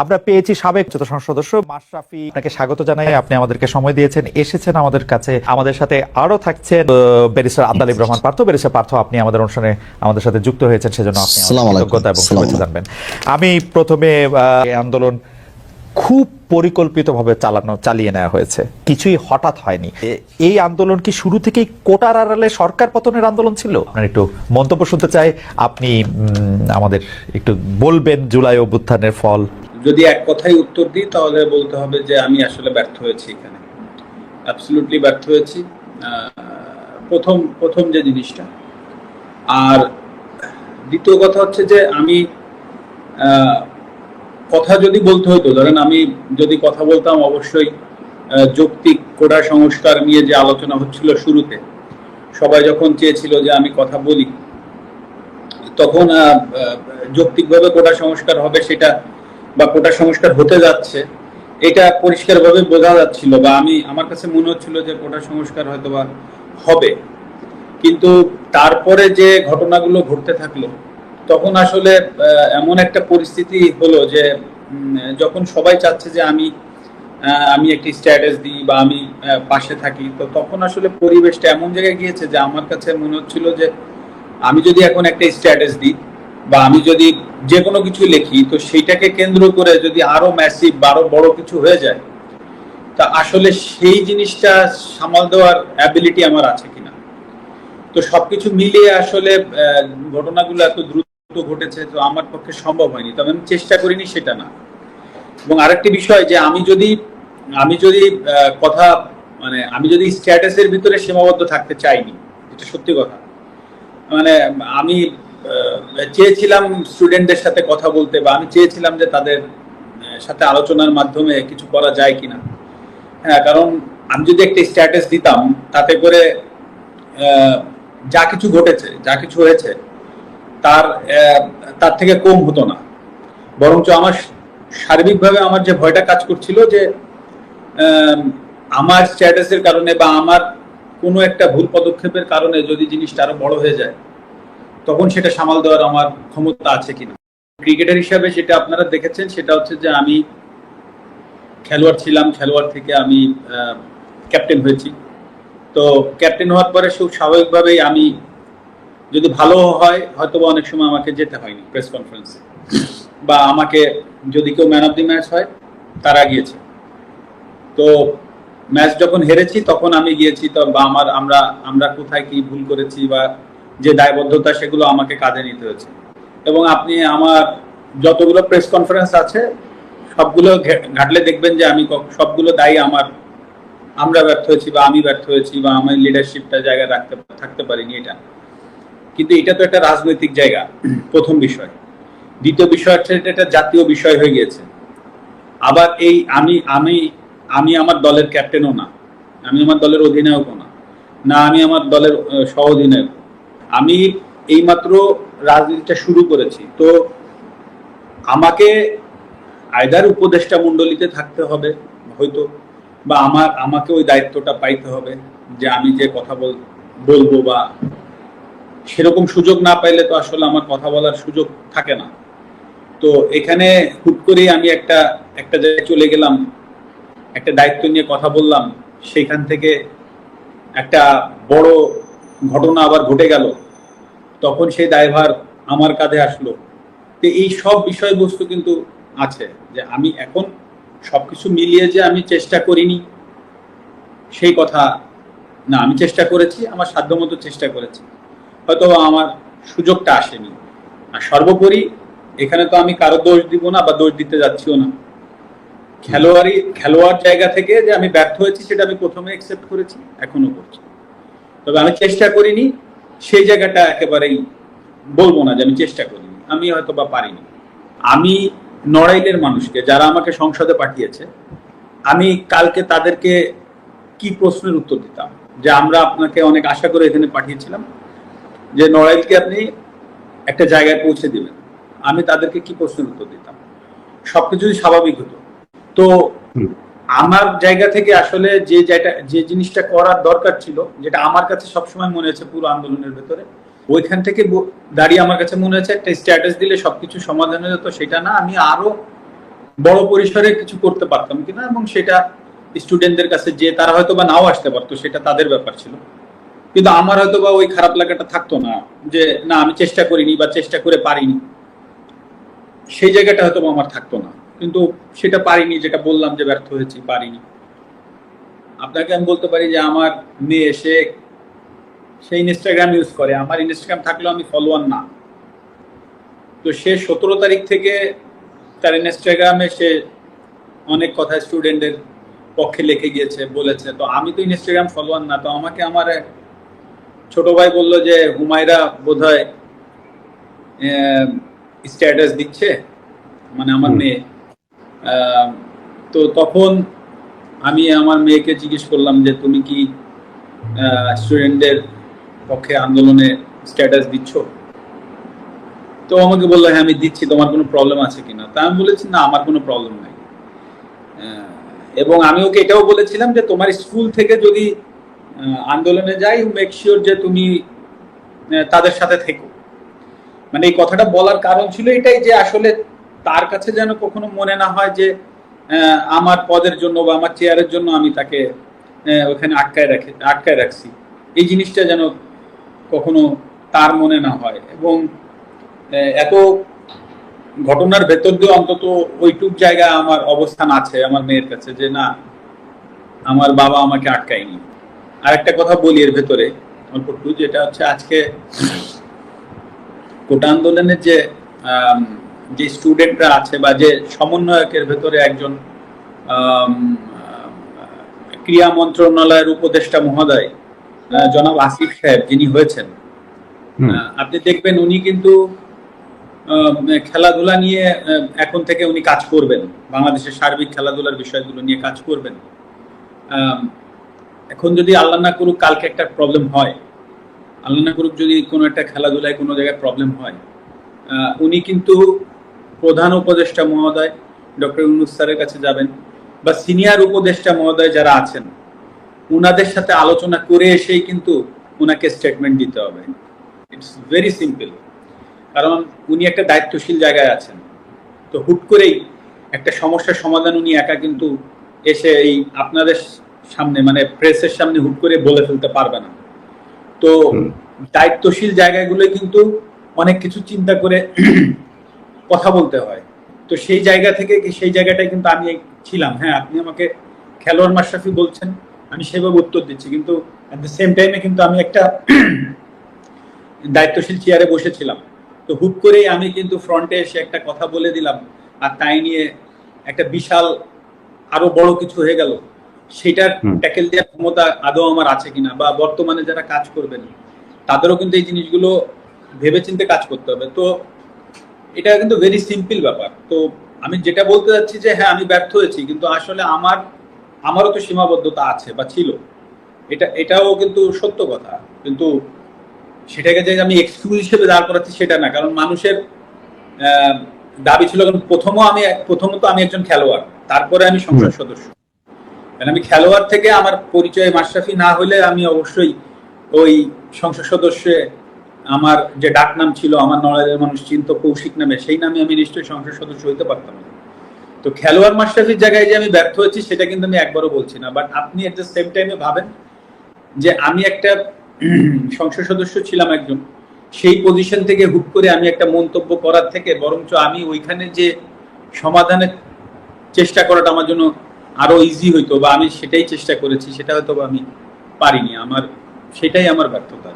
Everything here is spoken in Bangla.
আমরা পেয়েছি সাবেক জাতীয় সংসদ সদস্য মাশরাফি, আপনাকে স্বাগত জানাই। আপনি আমাদেরকে সময় দিয়েছেন, এসেছেন আমাদের কাছে। আমাদের সাথে আরো থাকছেন ব্যারিস্টার আব্দুল আলিম রহমান পার্থ। ব্যারিস্টার পার্থ, আপনি আমাদের অনুষ্ঠানে আমাদের সাথে যুক্ত হয়েছেন, সেজন্য আপনি কৃতজ্ঞতা এবং শুভেচ্ছা জানবেন। আমি প্রথমে আন্দোলন খুব পরিকল্পিতভাবে চালিয়ে নেওয়া হয়েছে, কিছুই হঠাৎ হয়নি। এই আন্দোলন কি শুরু থেকেই কোটার আড়ালে সরকার পতনের আন্দোলন ছিল? আপনার একটু মন্তব্য শুনতে চাই। আপনি আমাদের একটু বলবেন জুলাই অভ্যুত্থানের ফল। যদি এক কথায় উত্তর দিই তাহলে বলতে হবে যে আমি আসলে ব্যর্থ হয়েছি, এখানে অ্যাবসলিউটলি ব্যর্থ হয়েছি। প্রথম যে জিনিসটা, আর দ্বিতীয় কথা হচ্ছে যে আমি কথা যদি বলতে হতো, ধরেন আমি যদি কথা বলতাম, অবশ্যই যৌক্তিক কোটা সংস্কার নিয়ে যে আলোচনা হচ্ছিল শুরুতে, সবাই যখন চেয়েছিল যে আমি কথা বলি, তখন যৌক্তিকভাবে কোটা সংস্কার হবে সেটা, বা কোটা সংস্কার হতে যাচ্ছে এটা পরিষ্কারভাবে বোঝা যাচ্ছিল, বা আমার কাছে মনে হচ্ছিল যে কোটা সংস্কার হয়তো বা হবে। কিন্তু তারপরে যে ঘটনাগুলো ঘটতে থাকলো, তখন আসলে এমন একটা পরিস্থিতি হলো যে যখন সবাই চাচ্ছে যে আমি একটি স্ট্যাটাস দিই বা আমি পাশে থাকি, তো তখন আসলে পরিবেশটা এমন জায়গায় গিয়েছে যে আমার কাছে মনে হচ্ছিল যে আমি যদি এখন একটা স্ট্যাটাস দিই বা আমি যদি যে কোনো কিছু লিখি, তো সেইটাকে কেন্দ্র করে যদি আরো ম্যাসিভ বা আরো বড় কিছু হয়ে যায়, তা আসলে সেই জিনিসটা সামাল দেওয়ার অ্যাবিলিটি আমার আছে কিনা। তো সবকিছু মিলিয়ে আসলে ঘটনাগুলো এত দ্রুত ঘটেছে, তো আমার পক্ষে সম্ভব হয়নি, তবে আমি চেষ্টা করিনি সেটা না। এবং আরেকটি বিষয় যে আমি যদি কথা আমি যদি স্ট্যাটাসের ভিতরে সীমাবদ্ধ থাকতে চাইনি, এটা সত্যি কথা। আমি চেয়েছিলাম স্টুডেন্টদের সাথে কথা বলতে, বা আমি চেয়েছিলাম যে তাদের সাথে আলোচনার মাধ্যমে কিছু করা যায় কিনা। হ্যাঁ, কারণ আমি যদি একটা স্ট্যাটাস দিতাম, তাতে করে যা কিছু ঘটেছে, যা কিছু হয়েছে, তার থেকে কম হতো না। বরঞ্চ আমার সার্বিকভাবে আমার যে ভয়টা কাজ করছিল যে আমার স্ট্যাটাসের কারণে বা আমার কোনো একটা ভুল পদক্ষেপের কারণে যদি জিনিসটা আরো বড় হয়ে যায়, তখন সেটা সামাল দেওয়ার আমার ক্ষমতা আছে কিনা। ক্রিকেটার হিসাবে যেটা আপনারা দেখেছেন সেটা হচ্ছে যে আমি খেলোয়াড় ছিলাম, খেলোয়াড় থেকে আমি ক্যাপ্টেন হয়েছি। তো ক্যাপ্টেন হওয়ার পরে খুব স্বাভাবিকভাবেই আমি, যদি ভালো হয় হয়তো বা অনেক সময় আমাকে যেতে হয়নি প্রেস কনফারেন্সে, বা আমাকে যদি কেউ ম্যান অফ দি ম্যাচ হয় তারা গিয়েছে। তো ম্যাচ যখন হেরেছি তখন আমি গিয়েছি, তো বা আমরা কোথায় কি ভুল করেছি বা যে দায়বদ্ধতা, সেগুলো আমাকে কাঁধে নিতে হয়েছে। এবং আপনি আমার যতগুলো প্রেস কনফারেন্স আছে সবগুলো ঘাটলে দেখবেন যে আমি সবগুলো দায়ী আমরা ব্যর্থ হয়েছি, বা আমি ব্যর্থ হয়েছি, বা আমার লিডারশিপটা জায়গায় থাকতে পারিনি। এটা কিন্তু এটা তো একটা রাজনৈতিক জায়গা, প্রথম বিষয়। দ্বিতীয় বিষয় হচ্ছে এটা জাতীয় বিষয় হয়ে গিয়েছে। আবার এই আমি আমার দলের ক্যাপ্টেনও না, আমি আমার দলের অধিনায়কও না, আমি আমার দলের সহ অধিনায়ক। আমি এইমাত্র রাজনীতিটা শুরু করেছি, তো আমাকে আইদার উপদেষ্টা মণ্ডলীতে থাকতে হবে হয়তো, বা আমাকে ওই দায়িত্বটা পাইতে হবে যে আমি যে কথা বলবো, বা সেরকম সুযোগ না পাইলে তো আসলে আমার কথা বলার সুযোগ থাকে না। তো এখানে হুট করেই আমি একটা জায়গায় চলে গেলাম, একটা দায়িত্ব নিয়ে কথা বললাম, সেখান থেকে একটা বড় ঘটনা আবার ঘটে গেল, তখন সেই দায়ভার আমার কাঁধে আসলো। তো এই সব বিষয়বস্তু কিন্তু আছে যে আমি এখন সবকিছু মিলিয়ে যে আমি চেষ্টা করিনি সেই কথা না, আমি চেষ্টা করেছি, আমার সাধ্যমতো চেষ্টা করেছি, হয়তো আমার সুযোগটা আসেনি। আর সর্বোপরি এখানে তো আমি কারো দোষ দিব না বা দোষ দিতে যাচ্ছিও না। খেলোয়াড় জায়গা থেকে যে আমি ব্যর্থ হয়েছি সেটা আমি প্রথমে অ্যাকসেপ্ট করেছি, এখনো করছি। তবে আমি চেষ্টা করিনি সেই জায়গাটা একেবারেই বলবো না যে আমি চেষ্টা করিনি, আমি হয়তো বা পারিনি। আমি নড়াইলের মানুষকে, যারা আমাকে সংসদে পাঠিয়েছে, আমি কালকে তাদেরকে কি প্রশ্নের উত্তর দিতাম যে আমরা আপনাকে অনেক আশা করে এখানে পাঠিয়েছিলাম যে নড়াইলকে আপনি একটা জায়গায় পৌঁছে দিবেন, আমি তাদেরকে কি প্রশ্নের উত্তর দিতাম? সবকিছু স্বাভাবিক হতো। তো আমার জায়গা থেকে আসলে যে জিনিসটা করার দরকার ছিল, যেটা আমার কাছে সবসময় মনে হয়েছে পুরো আন্দোলনের ভেতরে, ওইখান থেকে দাঁড়িয়ে আমার কাছে মনে হয়েছে একটা স্ট্যাটাস দিলে সবকিছু সমাধান হয়ে যেত, সেটা না, আমি আরো বড় পরিসরে কিছু করতে পারতাম কিনা, এবং সেটা স্টুডেন্টদের কাছে যে তারা হয়তো বা নাও আসতে পারতো, সেটা তাদের ব্যাপার ছিল। কিন্তু আমার হয়তো বা ওই খারাপ লাগাটা থাকতো না যে না আমি চেষ্টা করিনি বা চেষ্টা করে পারিনি, সেই জায়গাটা হয়তো বা আমার থাকতো না। কিন্তু সেটা পারিনি, যেটা বললাম যে ব্যর্থ হয়েছি, পারিনি। আপনাকে আমি বলতে পারি যে আমার মেয়ে সে ইনস্টাগ্রাম ইউজ করে, আমার ইনস্টাগ্রাম থাকলেও আমি ফলোয়ার না। তো সে 17 তারিখ থেকে তার ইনস্টাগ্রামে সে অনেক কথা স্টুডেন্টদের পক্ষে লিখে গিয়েছে, বলেছে। তো আমি তো ইনস্টাগ্রাম ফলোয়ার না, তো আমাকে আমার এক ছোট ভাই বললো যে হুমায়রা বোধহয় স্ট্যাটাস দিচ্ছে, মানে আমার মেয়ে। তো তখন আমি আমার মেয়েকে জিজ্ঞেস করলাম যে তুমি কি স্টুডেন্টদের পক্ষে আন্দোলনে স্ট্যাটাস দিচ্ছ? তো আমাকে বললো হ্যাঁ আমি দিচ্ছি, তোমার কোনো প্রবলেম আছে কিনা? তা আমি বলেছি না, আমার কোনো প্রবলেম নাই। এবং আমি ওকে এটাও বলেছিলাম যে তোমার স্কুল থেকে যদি আন্দোলনে যাই, মেক শিওর যে তুমি তাদের সাথে থেকো। মানে এই কথাটা বলার কারণ ছিল এটাই যে আসলে তার কাছে যেন কখনো মনে না হয় যে আমার পদের জন্য বা আমার চেয়ারের জন্য আমি তাকে ওখানে আটকায় রাখছি। এই জিনিসটা যেন কখনো তার মনে না হয়। এবং এত ঘটনার ভেতর দিয়ে অন্তত ওইটুক জায়গা আমার অবস্থান আছে আমার মেয়ের কাছে যে না, আমার বাবা আমাকে আটকায়নি। আর একটা কথা বলি এর ভেতরে অল্প একটু, যেটা হচ্ছে আজকে কোটা আন্দোলনের যে স্টুডেন্টরা আছে বা যে সমন্বয়কের ভেতরে একজন ক্রীড়া মন্ত্রণালয়ের উপদেষ্টা মহোদয় জনাব আসিফ সাহেব যিনি হয়েছেন, আপনি দেখবেন উনি কিন্তু খেলাধুলা নিয়ে এখন থেকে উনি কাজ করবেন, বাংলাদেশের সার্বিক খেলাধুলার বিষয়গুলো নিয়ে কাজ করবেন। এখন যদি আল্লাহ না করুক কালকে একটা প্রবলেম হয়, আল্লাহ না করুক যদি কোনো একটা খেলাধুলায় কোনো জায়গায় প্রবলেম হয়, উনি কিন্তু প্রধান উপদেষ্টা মহোদয় ডক্টর ইউনূস স্যারের কাছে যাবেন, বা সিনিয়র উপদেষ্টা মহোদয় যারা আছেন উনাদের সাথে আলোচনা করে এসেই কিন্তু উনাকে স্টেটমেন্ট দিতে হবে। It's very simple. কারণ উনি একটা দায়িত্বশীল জায়গায় আছেন। তো হুট করেই একটা সমস্যার সমাধান উনি একা কিন্তু এসে এই আপনাদের সামনে মানে প্রেসের সামনে হুট করে বলে ফেলতে পারবে না। তো দায়িত্বশীল জায়গাগুলো কিন্তু অনেক কিছু চিন্তা করে কথা বলতে হয়। তো সেই জায়গা থেকে সেই জায়গাটায় কিন্তু আমি ছিলাম। হ্যাঁ, আপনি আমাকে খেলোয়াড় মাশরাফি বলছেন, আমি সেভাবে উত্তর দিচ্ছি, কিন্তু এট দ্য সেম টাইমে কিন্তু আমি একটা দায়িত্বশীল চেয়ারে বসেছিলাম। তো হুট করেই আমি কিন্তু ফ্রন্টে এসে একটা কথা বলে দিলাম, আর তাই নিয়ে একটা বিশাল আরো বড় কিছু হয়ে গেল। সেটার ট্যাকেল দেওয়ার ক্ষমতা আদৌ আমার আছে কিনা, বা বর্তমানে যারা কাজ করবেন তাদেরও কিন্তু এই জিনিসগুলো ভেবেচিন্তে কাজ করতে হবে। তো এটা কিন্তু ভেরি সিম্পল ব্যাপার। তো আমি যেটা বলতে চাচ্ছি যে হ্যাঁ আমি ব্যর্থ হয়েছি, কিন্তু আসলে আমারও তো সীমাবদ্ধতা আছে বা ছিল, এটাও কিন্তু সত্য কথা। কিন্তু সেটাকে যে আমি এক্সকিউজ হিসেবে দাঁড় করাচ্ছি সেটা না। কারণ মানুষের দাবি ছিল, কারণ প্রথমত আমি একজন খেলোয়াড়, তারপরে আমি সংসদ সদস্য। কারণ আমি খেলোয়াড় থেকে আমার পরিচয় মাশরাফি না হলে আমি অবশ্যই ওই সংসদ সদস্যে আমার যে ডাক নাম ছিল, আমার নড়াইলের মানুষ চিন্ত কৌশিক নামে, সেই নামে আমি নিশ্চয়ই সংসদ সদস্য হইতে পারতাম না। তো খেলোয়াড় মাশরাফির জায়গায় যে আমি ব্যর্থ হয়েছি সেটা কিন্তু আমি একবারও বলছি না। বাট আপনি এট দ্য সেম টাইমে ভাবেন যে আমি একটা সংসদ সদস্য ছিলাম একজন, সেই পজিশন থেকে হুট করে আমি একটা মন্তব্য করার থেকে বরঞ্চ আমি ওইখানে যে সমাধানের চেষ্টা করাটা আমার জন্য আরো ইজি হইতো, বা আমি সেটাই চেষ্টা করেছি, সেটা হয়তো আমি পারিনি। সেটাই আমার ব্যর্থতা।